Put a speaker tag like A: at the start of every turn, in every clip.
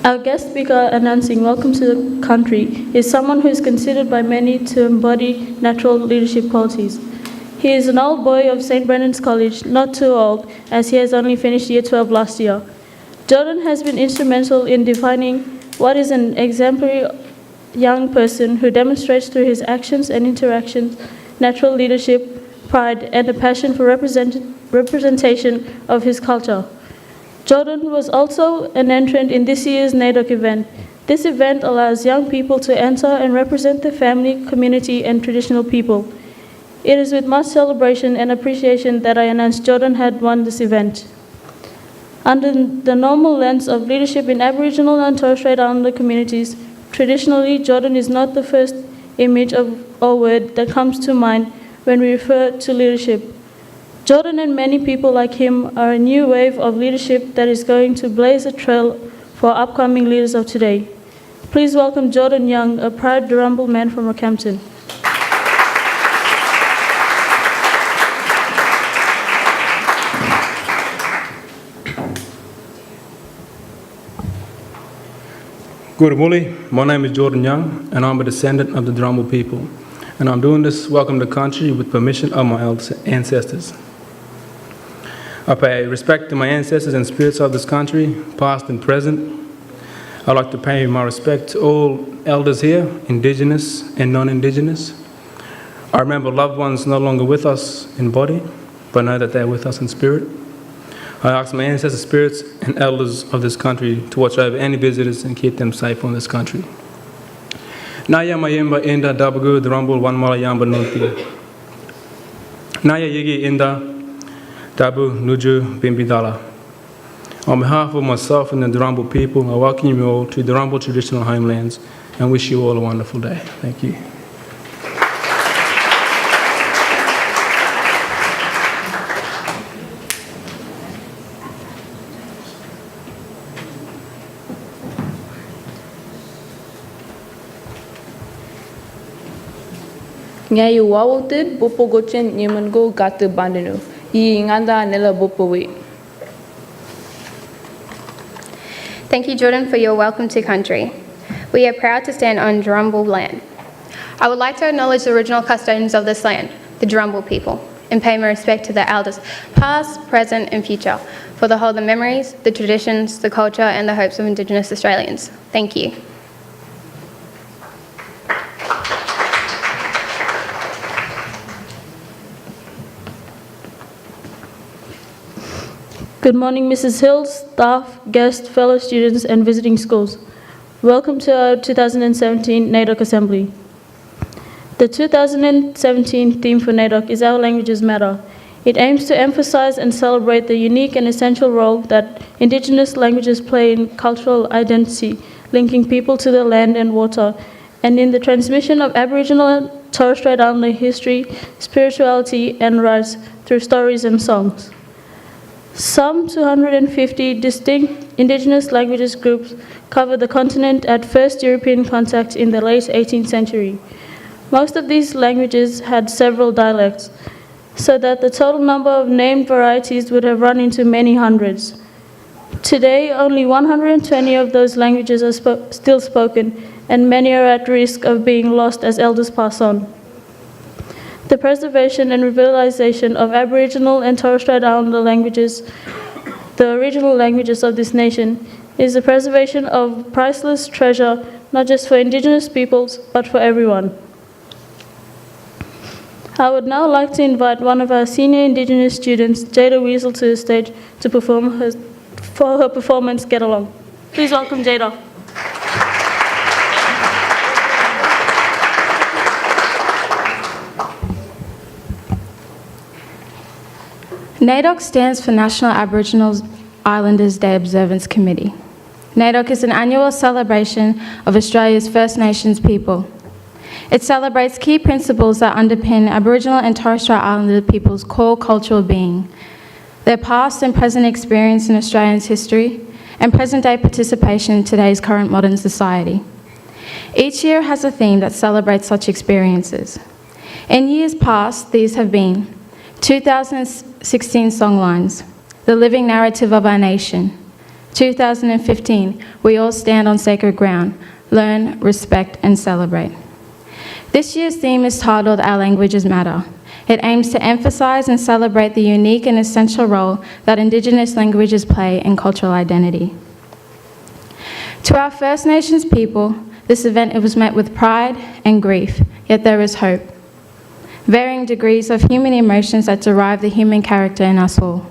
A: Our guest speaker announcing welcome to the country is someone who is considered by many to embody natural leadership qualities. He is an old boy of St. Brendan's College, not too old, as he has only finished Year 12 last year. Jordan has been instrumental in defining what is an exemplary young person who demonstrates through his actions and interactions natural leadership, pride, and a passion for representation of his culture. Jordan was also an entrant in this year's NAIDOC event. This event allows young people to enter and represent their family, community, and traditional people. It is with much celebration and appreciation that I announce Jordan had won this event. Under the normal lens of leadership in Aboriginal and Torres Strait Islander communities, traditionally, Jordan is not the first image or word that comes to mind when we refer to leadership. Jordan and many people like him are a new wave of leadership that is going to blaze a trail for upcoming leaders of today. Please welcome Jordan Young, a proud Durumble man from Rockhampton.
B: Good morning. My name is Jordan Young, and I'm a descendant of the Durumble people. And I'm doing this welcome to country with permission of my ancestors. I pay respect to my ancestors and spirits of this country, past and present. I'd like to pay my respect to all elders here, Indigenous and non-Indigenous. I remember loved ones no longer with us in body, but know that they're with us in spirit. I ask my ancestors, spirits, and elders of this country to watch over any visitors and keep them safe on this country. Naya mayimba inda dabagu Durumble one mala yamba nunti. Naya yigi inda Tabu Nuju Bimbidala. On behalf of myself and the Durumble people, I welcome you all to Durumble traditional homelands and wish you all a wonderful day. Thank you.
C: Ngai wawuted bupo gochen nyemango gatu bandenu.
D: Thank you, Jordan, for your welcome to country. We are proud to stand on Durumble land. I would like to acknowledge the original custodians of this land, the Durumble people, and pay my respect to their elders, past, present, and future, for they hold the memories, the traditions, the culture, and the hopes of Indigenous Australians. Thank you.
A: Good morning, Mrs. Hills, staff, guests, fellow students, and visiting schools. Welcome to our 2017 NAIDOC Assembly. The 2017 theme for NAIDOC is Our Languages Matter. It aims to emphasize and celebrate the unique and essential role that Indigenous languages play in cultural identity, linking people to their land and water, and in the transmission of Aboriginal and Torres Strait Islander history, spirituality, and rights through stories and songs. Some 250 distinct Indigenous languages groups cover the continent at first European contact in the late 18th century. Most of these languages had several dialects, so that the total number of named varieties would have run into many hundreds. Today, only 120 of those languages are still spoken, and many are at risk of being lost as elders pass on. The preservation and revitalization of Aboriginal and Torres Strait Islander languages, the original languages of this nation, is the preservation of priceless treasure, not just for Indigenous peoples, but for everyone. I would now like to invite one of our senior Indigenous students, Jada Weasel, to the stage to perform for her performance, Get Along. Please welcome Jada.
E: NAIDOC stands for National Aboriginal Islanders Day Observance Committee. NAIDOC is an annual celebration of Australia's First Nations people. It celebrates key principles that underpin Aboriginal and Torres Strait Islander people's core cultural being, their past and present experience in Australia's history, and present-day participation in today's current modern society. Each year has a theme that celebrates such experiences. In years past, these have been 2016 songlines, The Living Narrative of Our Nation. 2015, We All Stand on Sacred Ground, Learn, Respect and Celebrate. This year's theme is titled Our Languages Matter. It aims to emphasise and celebrate the unique and essential role that Indigenous languages play in cultural identity. To our First Nations people, this event was met with pride and grief, yet there is hope. Varying degrees of human emotions that derive the human character in us all.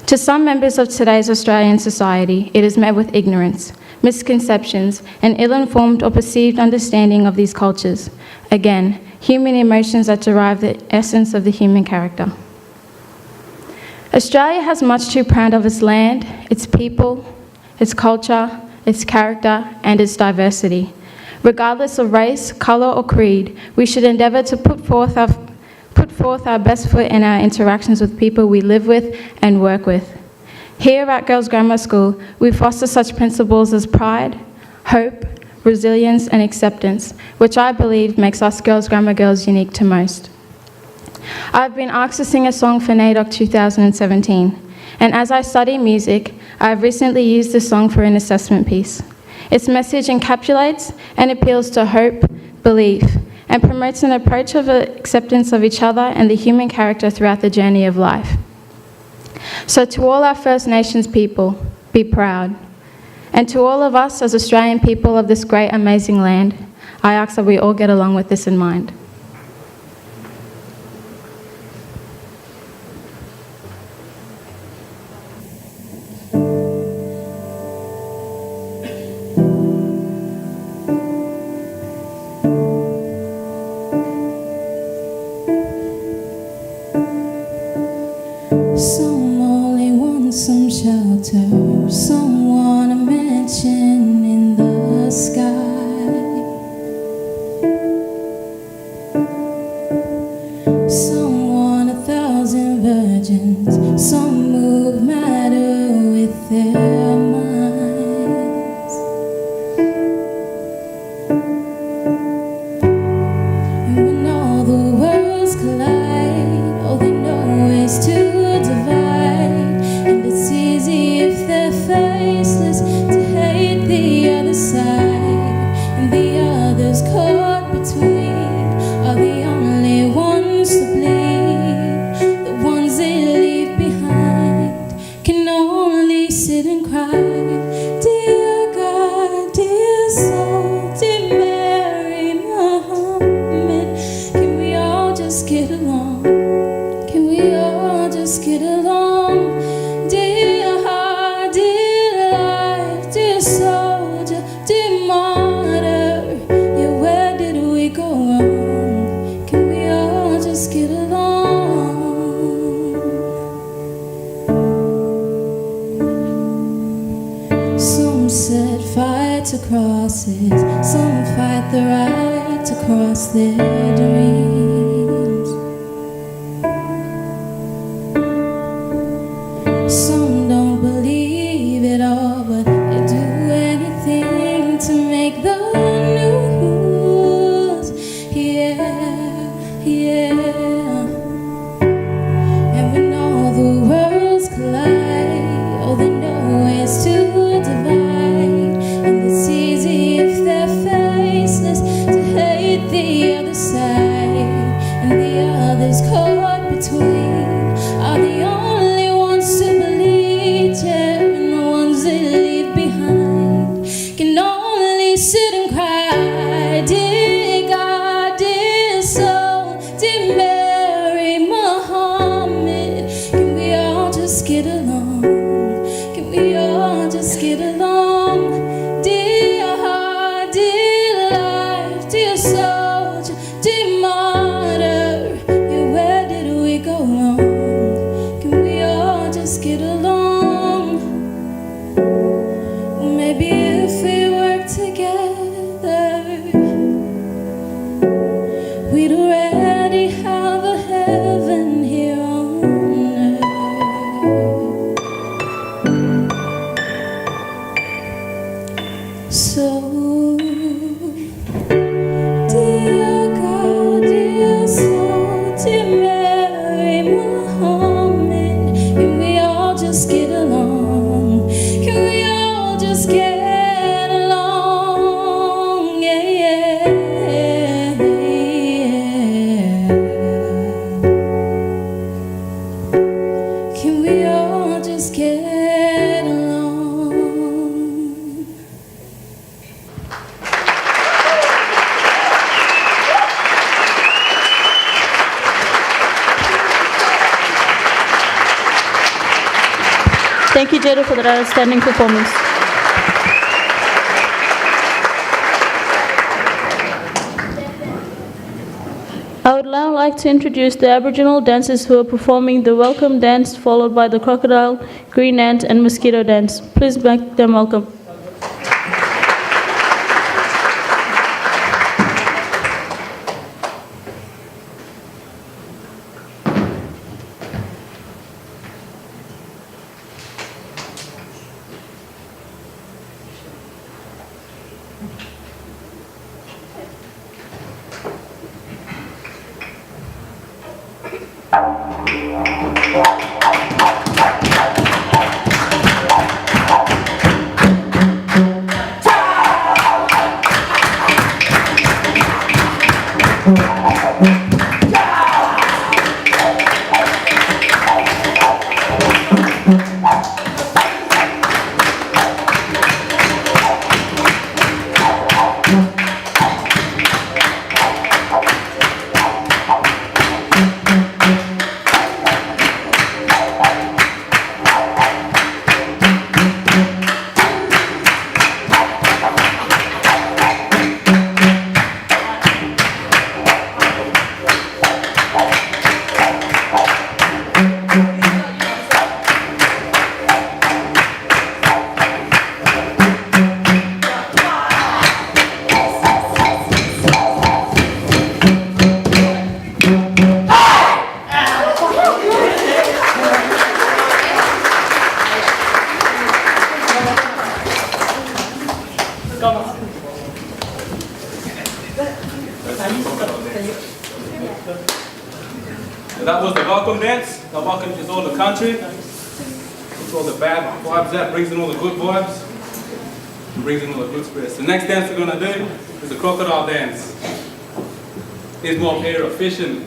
E: To some members of today's Australian society, it is met with ignorance, misconceptions, and ill-informed or perceived understanding of these cultures. Again, human emotions that derive the essence of the human character. Australia has much to be proud of its land, its people, its culture, its character, and its diversity. Regardless of race, colour or creed, we should endeavour to put forth our best foot in our interactions with people we live with and work with. Here at Girls Grammar School, we foster such principles as pride, hope, resilience and acceptance, which I believe makes us Girls Grammar Girls unique to most. I've been asked to sing a song for NAIDOC 2017, and as I study music, I've recently used this song for an assessment piece. Its message encapsulates and appeals to hope, belief, and promotes an approach of acceptance of each other and the human character throughout the journey of life. So to all our First Nations people, be proud. And to all of us as Australian people of this great, amazing land, I ask that we all get along with this in mind.
F: Some only want some shelter, some want a mansion in the sky. Some want 1,000 virgins, some move matter with their minds. And when all the worlds collide, all they know is to divide, and it's easy if they're faceless to hate the other side, and the others caught between are the only ones to bleed. The ones they leave behind can only sit and cry. Dear God, dear soul, dear Mary, Muhammad, can we all just get along? Can we all just get along? Dear heart, dear life, dear soldier, dear martyr, yeah, where did we go wrong? Can we all just get along? Some set fire to crosses, some fight the right to cross their dreams. Some don't believe it all, but they do anything to make the news. Yeah, yeah. And when all the worlds collide, all they know is to divide. And it's easy if they're faceless to hate the other side, and the others caught between are the only ones to believe, yeah, and the ones they leave behind can only sit and cry. Dear God, dear soul, dear Mary Muhammad, can we all just get along? Can we all just get along? Dear heart, dear life, dear soldier, dear martyr, yeah, where did we go wrong? Can we all just get along? Maybe if we work together, we'd already have a heaven here on earth. So, dear God, dear soul, dear Mary Muhammad, can we all just get along? Can we all just get along? Yeah, yeah, yeah. Can we all just get along?
A: Thank you, Jada, for that outstanding performance. I would now like to introduce the Aboriginal dancers who are performing the welcome dance, followed by the crocodile, green ant, and mosquito dance. Please make them welcome.
B: So that was the welcome dance. That welcomes all the country. Puts all the bad vibes out, brings in all the good vibes, and brings in all the good spirits. The next dance we're going to do is the crocodile dance. There's more pair of fishing,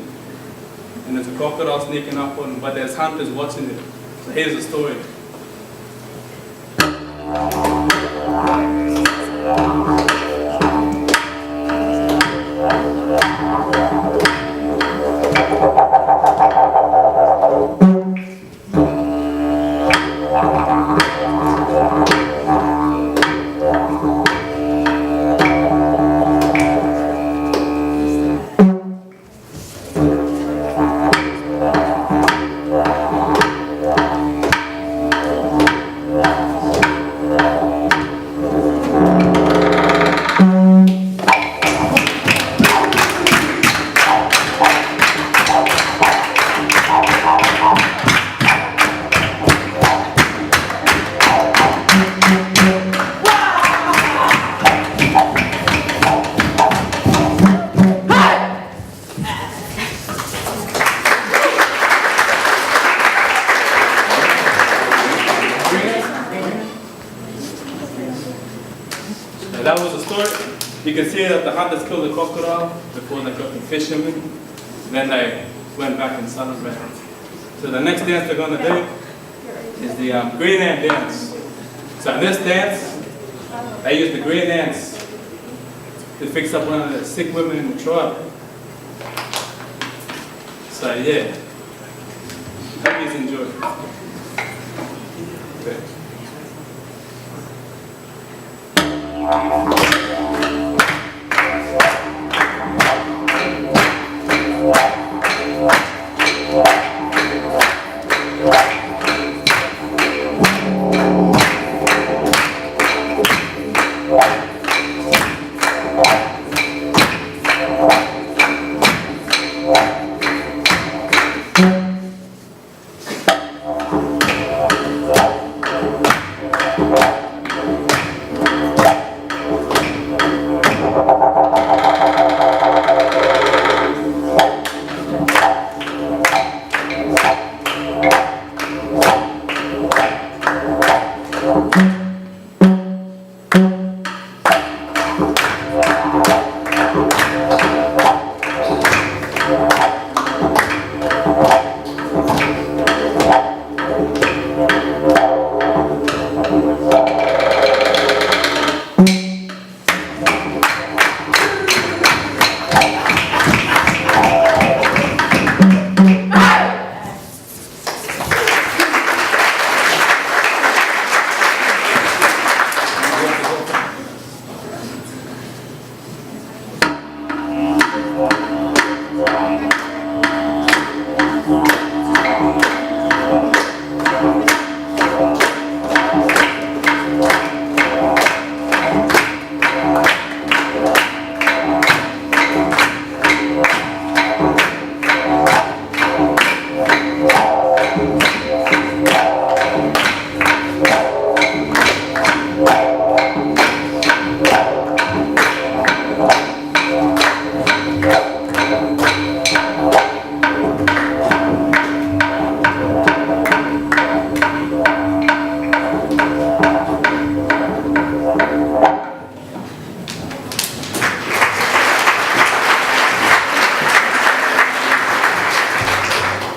B: and there's a crocodile sneaking up on, but there's hunters watching it. So here's the story. That was the story. You can see that the hunters killed the crocodile before they got the fishermen. Then they went back and celebrated. So the next dance they're going to do is the green ant dance. So in this dance, they use the green ants to fix up one of the sick women in the tribe. So yeah, hope you enjoy. Okay.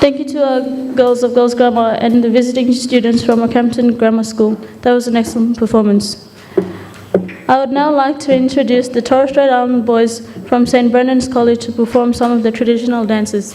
A: Thank you to our girls of Girls Grammar and the visiting students from Rockhampton Grammar School. That was an excellent performance. I would now like to introduce the Torres Strait Island boys from St. Brendan's College to perform some of the traditional dances.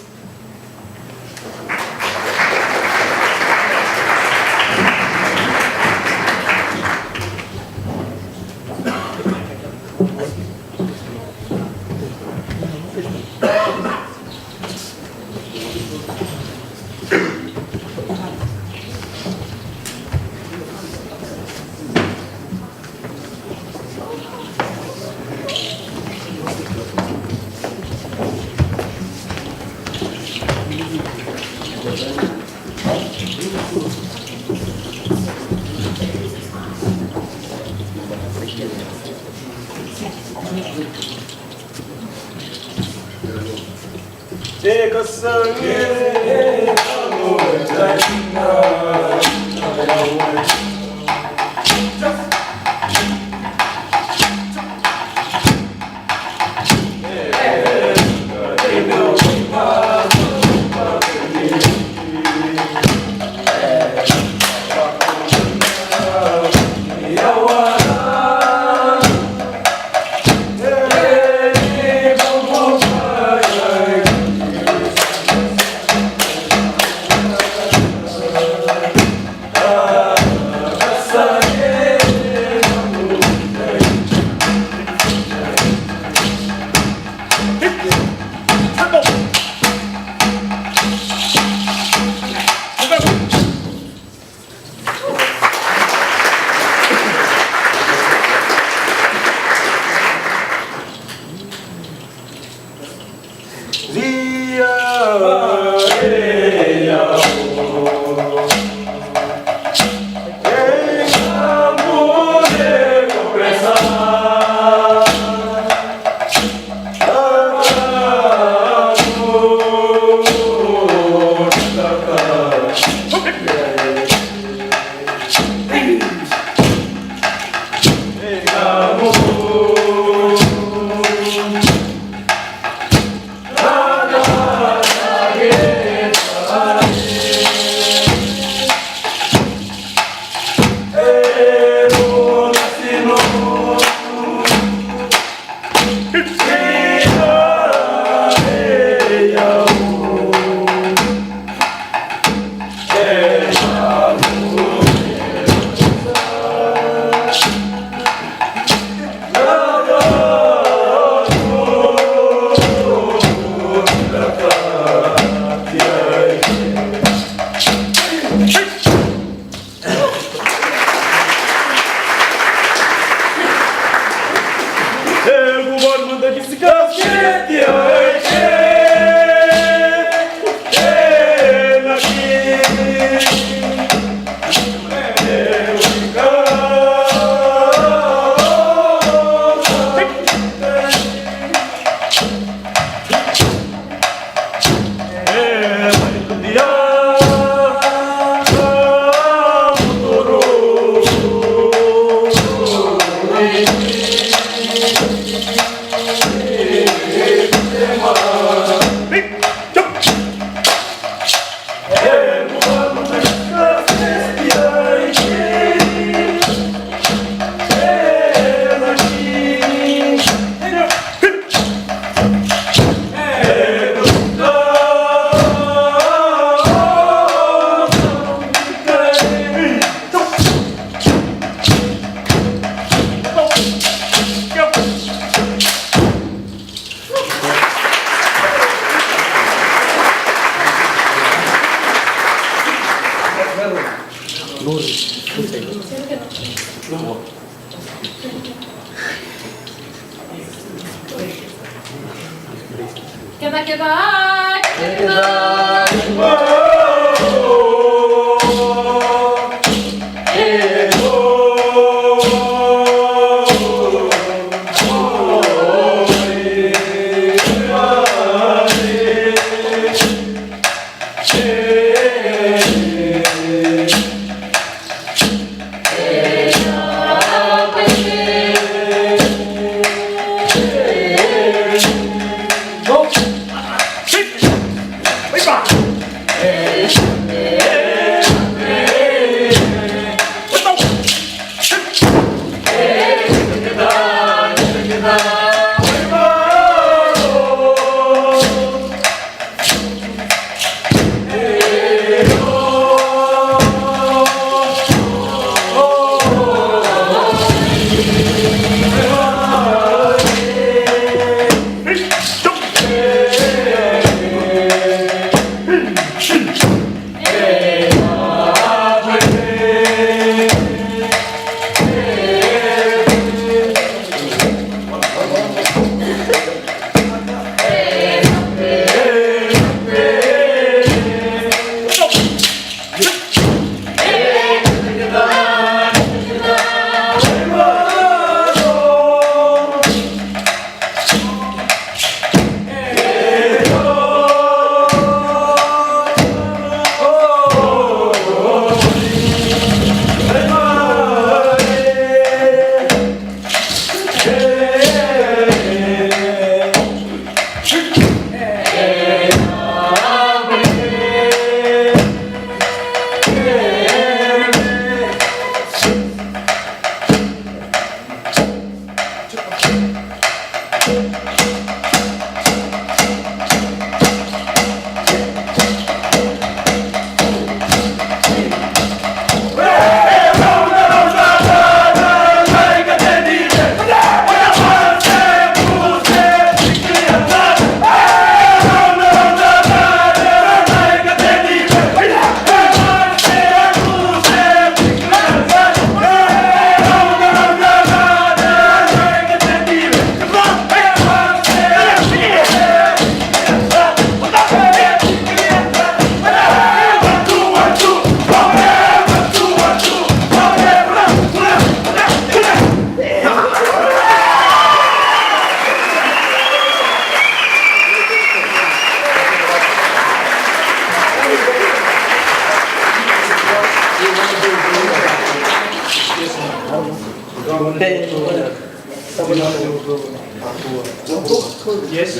G: Yes?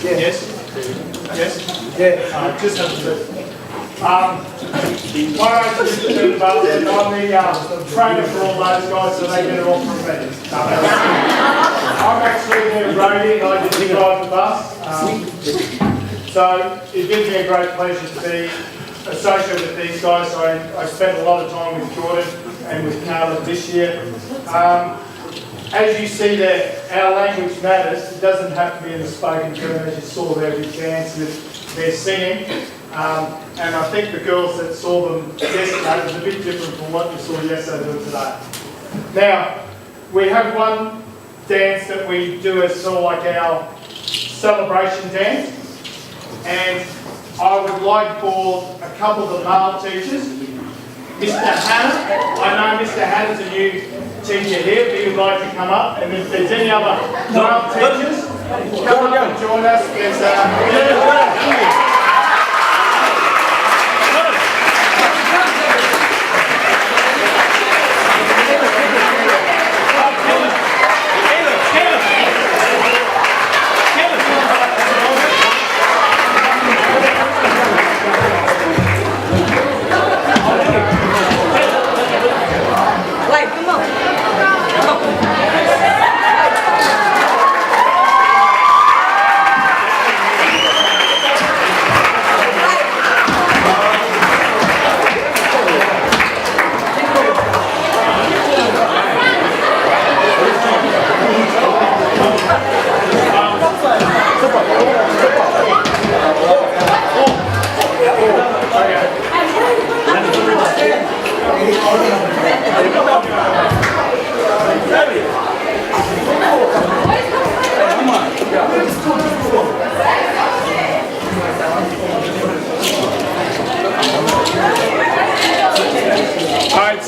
G: Yes? Yes? Yeah. Just have a bit. Why don't you just do about it? I'm the trainer for all those guys so they get it all from me. I'm actually their roadie, I just drive the bus. So it gives me a great pleasure to be associated with these guys. I spent a lot of time with Jordan and with Carla this year. As you see there, our language matters. It doesn't have to be in the spoken term, as you saw there with dance, they're singing. And I think the girls that saw them yesterday was a bit different from what you saw yesterday to today. Now, we have one dance that we do as sort of like our celebration dance. And I would like for a couple of the male teachers, Mr. Hannah, I know Mr. Hannah's a new teacher here, but he would like to come up. And if there's any other male teachers, come up and join us.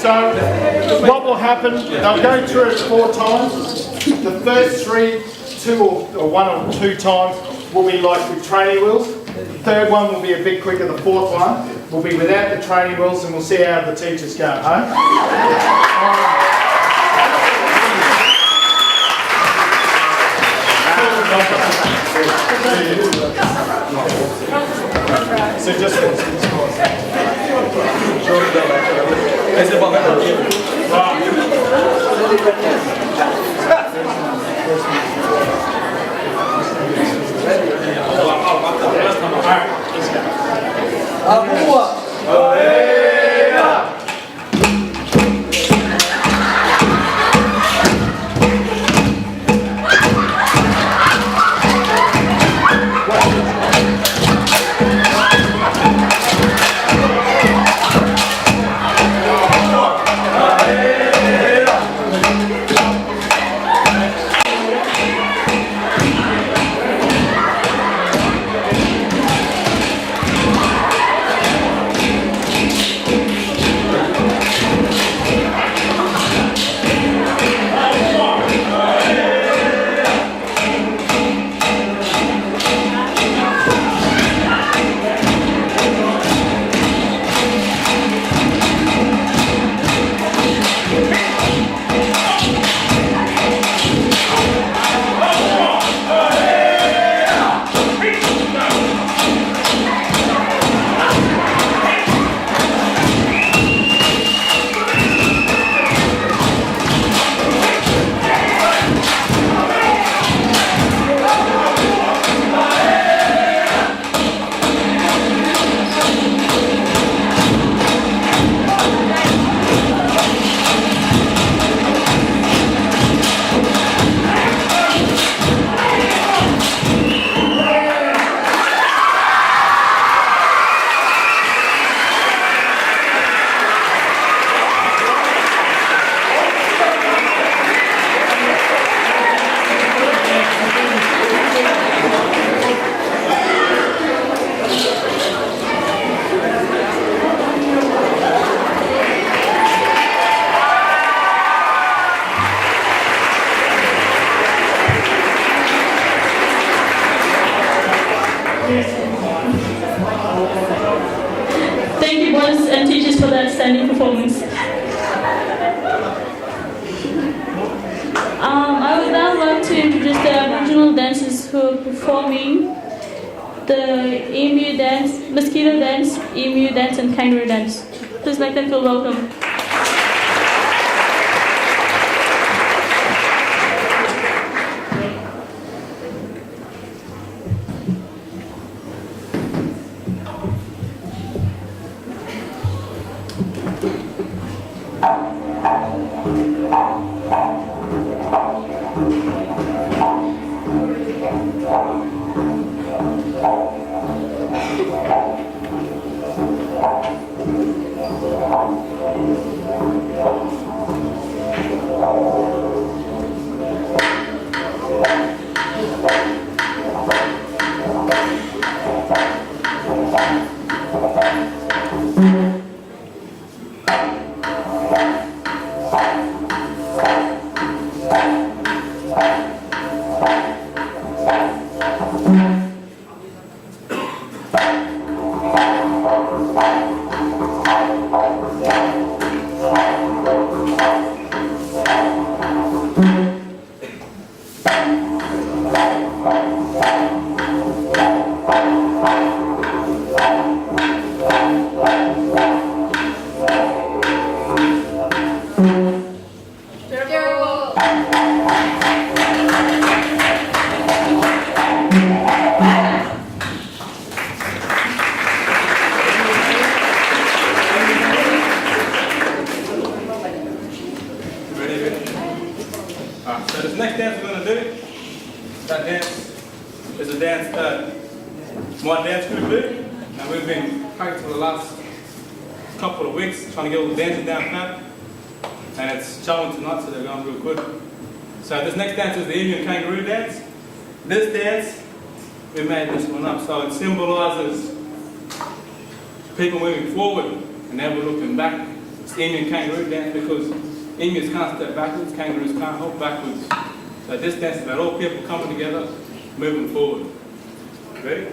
G: So what will happen, they'll go through it 4 times. The first 3, 2 or 1 or 2 times will be like with training wheels. The third one will be a bit quicker, the fourth one will be without the training wheels, and we'll see how the teachers go, So just
A: Thank you, boys and teachers, for that outstanding performance. I would now like to introduce the Aboriginal dancers who are performing the emu dance, mosquito dance, emu dance, and kangaroo dance. Please make them feel welcome.
B: So this next dance we're going to do, that dance is a dance that my dance group do, and we've been practicing for the last couple of weeks trying to get all the dancing down pat, and it's showing tonight, so they're going real good. So this next dance is the emu and kangaroo dance. This dance, we made this one up, so it symbolises people moving forward and never looking back. It's emu and kangaroo dance because emus can't step backwards, kangaroos can't hop backwards. So this dance is about all people coming together, moving forward. Ready?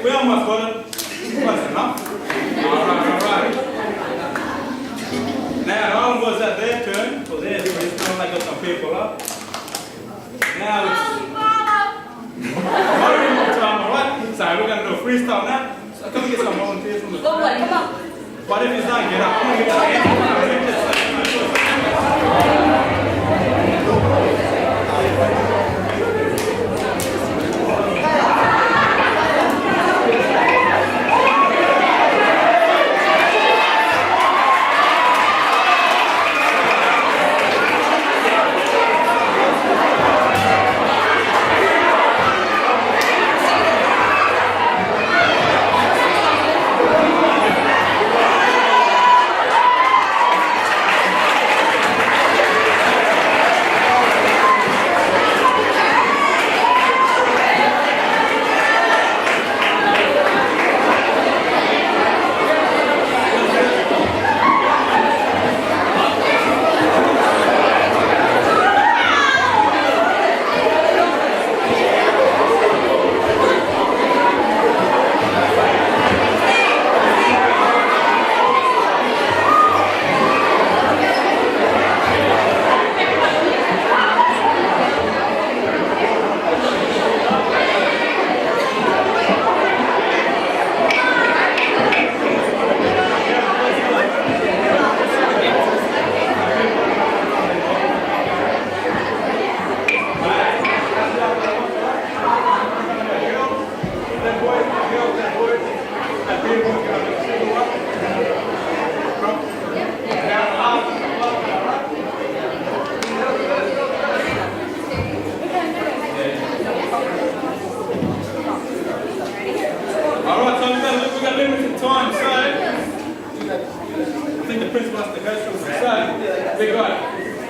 B: We almost got it. Close enough. All right. Now, all was at their turn. For theirs, it's kind of like got some people up. Now it's one more time, all right? So we're going to do a freestyle now. So come and get some volunteers from the
C: Come on.
B: But if it's not, get up. I'm going to get that.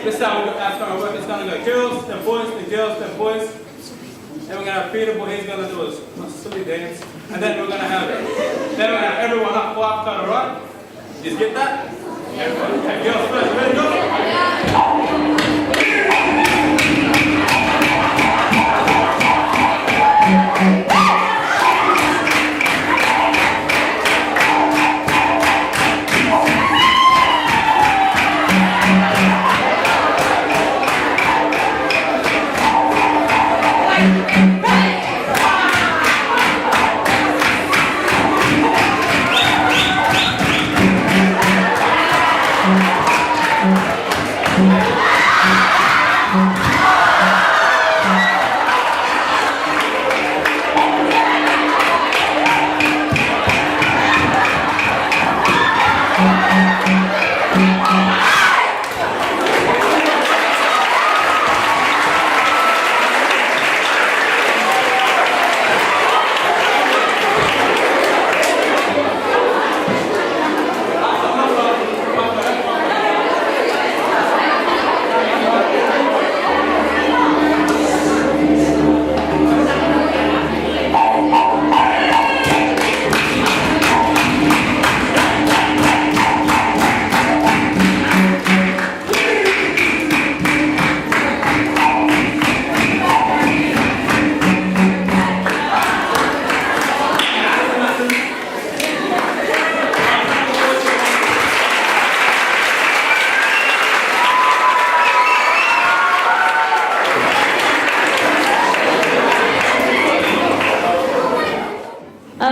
B: This is how that's going to work. It's going to go girls, then boys, then boys. Then we're going to have Peter, he's going to do a silly dance. And then we're going to have everyone up 5 cut, alright? You just get that? Okay, girls first, ready to go?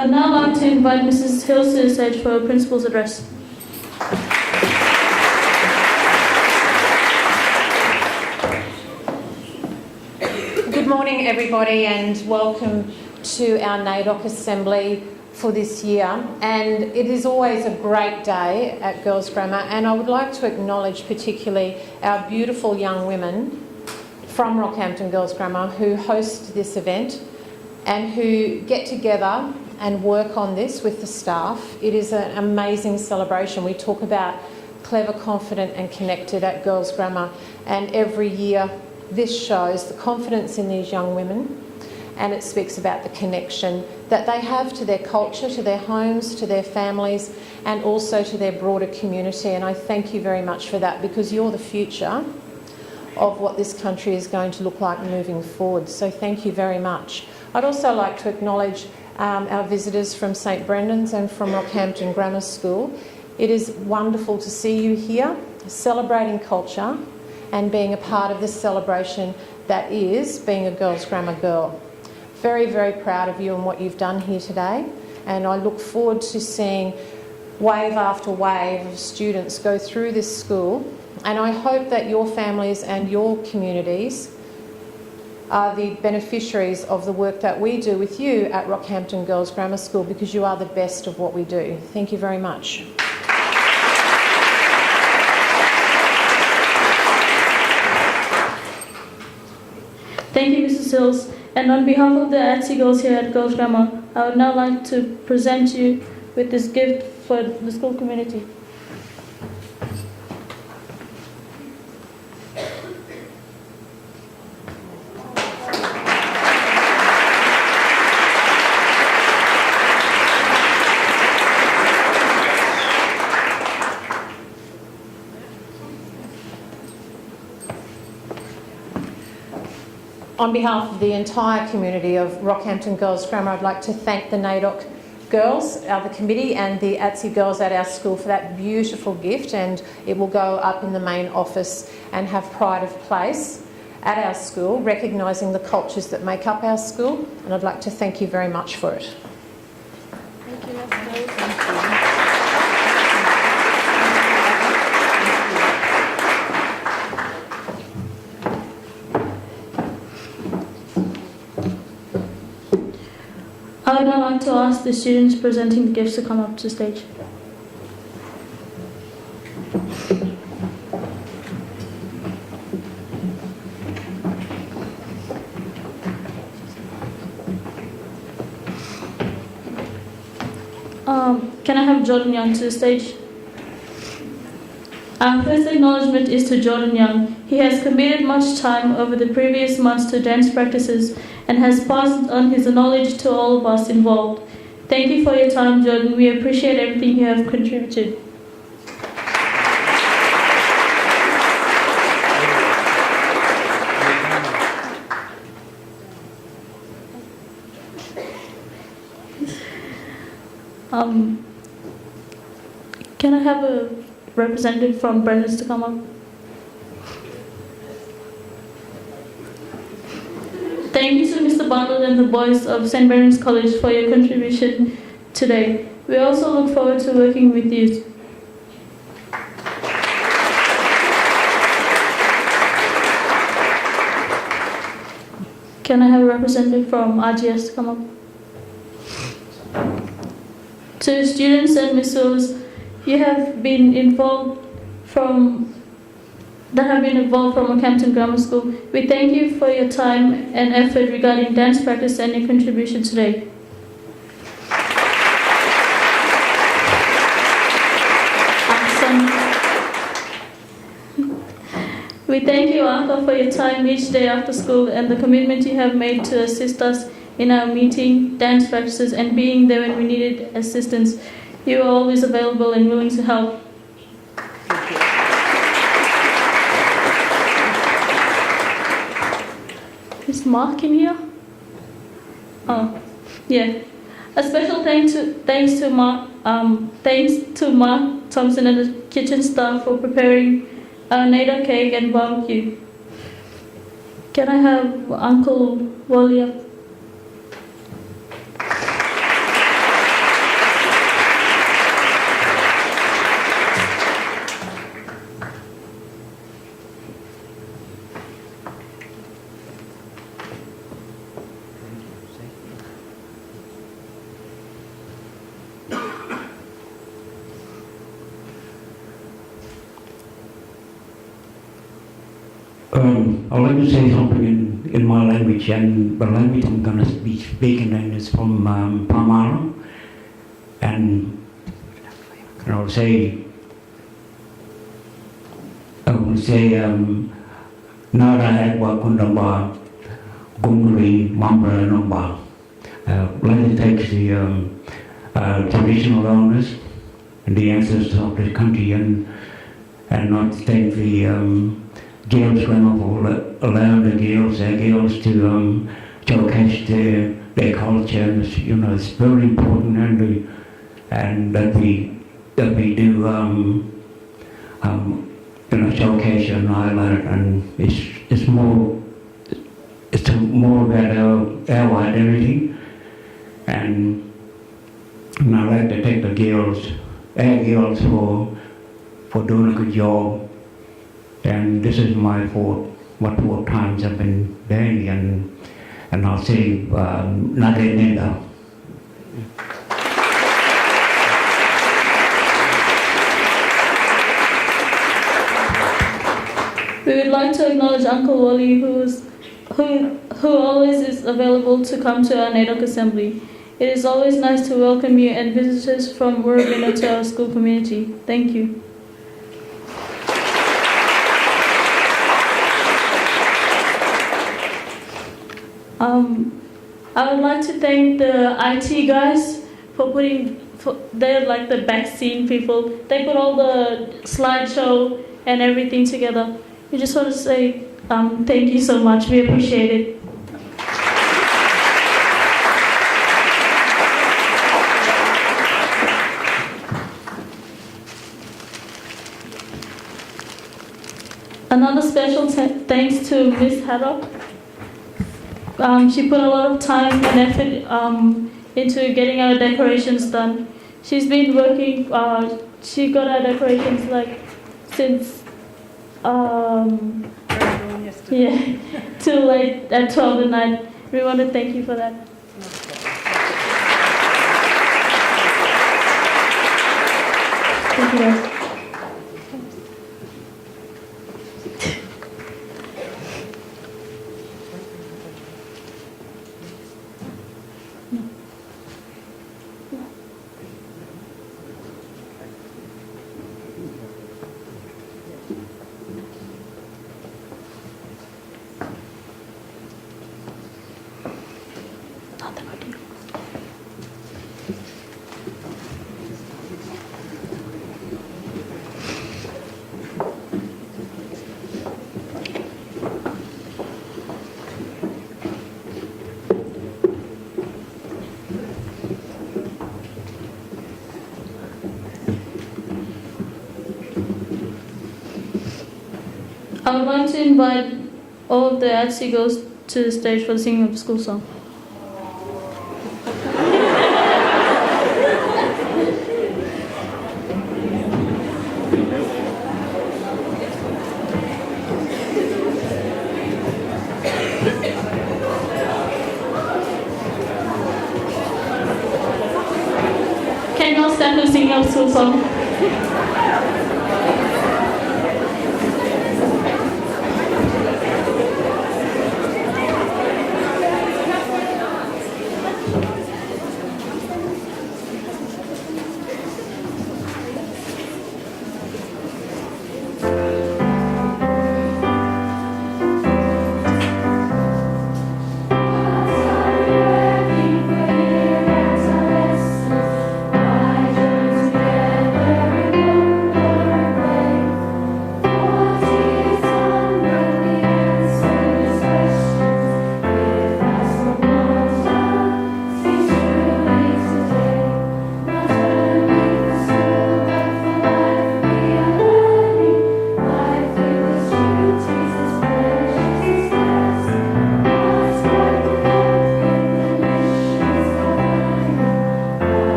A: I would now like to invite Mrs. Hills to the stage for a principal's address.
H: Good morning, everybody, and welcome to our NAIDOC Assembly for this year. And it is always a great day at Girls Grammar, and I would like to acknowledge particularly our beautiful young women from Rockhampton Girls Grammar who host this event and who get together and work on this with the staff. It is an amazing celebration. We talk about clever, confident and connected at Girls Grammar, and every year this shows the confidence in these young women, and it speaks about the connection that they have to their culture, to their homes, to their families, and also to their broader community. And I thank you very much for that, because you're the future of what this country is going to look like moving forward. So thank you very much. I'd also like to acknowledge our visitors from St Brendan's and from Rockhampton Grammar School. It is wonderful to see you here, celebrating culture and being a part of this celebration that is being a Girls Grammar girl. Very, very proud of you and what you've done here today, and I look forward to seeing wave after wave of students go through this school, and I hope that your families and your communities are the beneficiaries of the work that we do with you at Rockhampton Girls Grammar School, because you are the best of what we do. Thank you very much.
A: Thank you, Mrs. Hills. And on behalf of the ATSI girls here at Girls Grammar, I would now like to present you with this gift for the school community.
H: On behalf of the entire community of Rockhampton Girls Grammar, I'd like to thank the NAIDOC girls, the committee, and the ATSI girls at our school for that beautiful gift, and it will go up in the main office and have pride of place at our school, recognising the cultures that make up our school, and I'd like to thank you very much for it.
C: Thank you, Ms. Hills.
A: I would now like to ask the students presenting the gifts to come up to the stage. Can I have Jordan Young to the stage? Our first acknowledgement is to Jordan Young. He has committed much time over the previous months to dance practices and has passed on his knowledge to all of us involved. Thank you for your time, Jordan. We appreciate everything you have contributed. Can I have a representative from Brendan's to come up? Thank you to Mr. Bundle and the boys of St. Brendan's College for your contribution today. We also look forward to working with you. Can I have a representative from RGS to come up? To students and missiles you have been involved from Rockhampton Grammar School, we thank you for your time and effort regarding dance practice and your contribution today. We thank you, Arthur, for your time each day after school and the commitment you have made to assist us in our meeting, dance practices, and being there when we needed assistance. You are always available and willing to help. Is Mark in here? Oh, yeah. A special thanks to Mark Thompson and the kitchen staff for preparing our NAIDOC cake and barbecue. Can I have Uncle Wally up?
I: I'd like to say something in my language, and the language I'm going to be speaking in is from Pamara, and I'll say, Nara Agua Kundamba, Gungri, Mambra, Nomba. Let it take the traditional owners and the ancestors of this country, and not take the girls grammar for allow the girls, their girls to showcase their culture. And it's very important, and that we do showcase and highlight, and it's more about our identity, and I like to take our girls for doing a good job. And this is my fourth times I've been there, and I'll say Nade Neda.
A: We would like to acknowledge Uncle Wally, who always is available to come to our NAIDOC Assembly. It is always nice to welcome you and visitors from Wirrabina to our school community. Thank you. I would like to thank the IT guys they're like the back scene people. They put all the slideshow and everything together. We just want to say thank you so much. We appreciate it. Another special thanks to Miss Haddock. She put a lot of time and effort into getting our decorations done. She's been working, she got our decorations since, till late at 12 at night. We want to thank you for that. Thank you guys. I would like to invite all of the ATSI girls to the stage for the singing of the school song. Can you all stand for the singing of the school song?
F: Together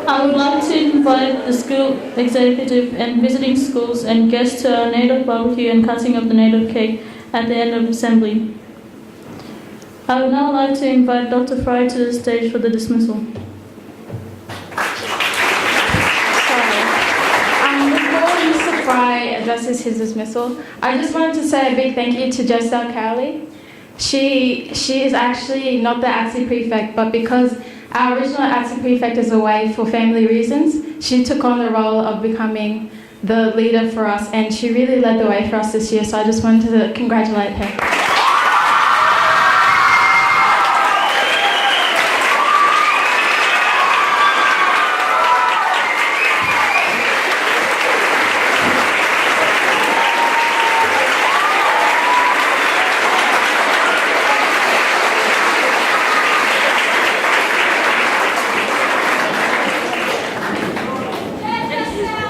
A: I would like to invite the school executive and visiting schools and guests to our NAIDOC barbecue and cutting of the NAIDOC cake at the end of assembly. I would now like to invite Dr. Fry to the stage for the dismissal.
E: Before Mr. Fry addresses his dismissal, I just wanted to say a big thank you to Jessel Cowley. She is actually not the ATSI prefect, but because our original ATSI prefect is away for family reasons, she took on the role of becoming the leader for us, and she really led the way for us this year, so I just wanted to congratulate her.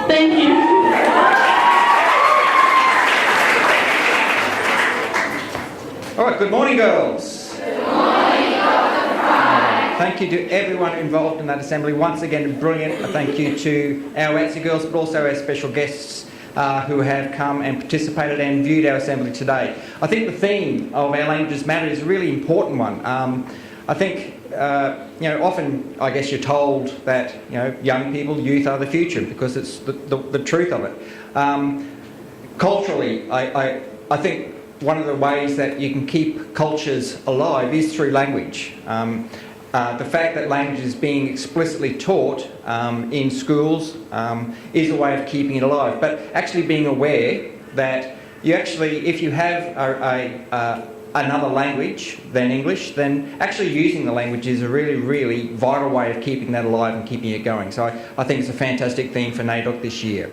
A: Thank you.
J: All right, good morning, girls. Good morning, Dr. Fry. Thank you to everyone involved in that assembly. Once again, brilliant. A thank you to our ATSI girls, but also our special guests who have come and participated and viewed our assembly today. I think the theme of Our Languages Matter is a really important one. I think, often, I guess you're told that, young people, youth are the future because it's the truth of it. Culturally, I think one of the ways that you can keep cultures alive is through language. The fact that language is being explicitly taught in schools is a way of keeping it alive, but actually being aware that you actually, if you have another language than English, then actually using the language is a really, really vital way of keeping that alive and keeping it going. So I think it's a fantastic theme for NAIDOC this year.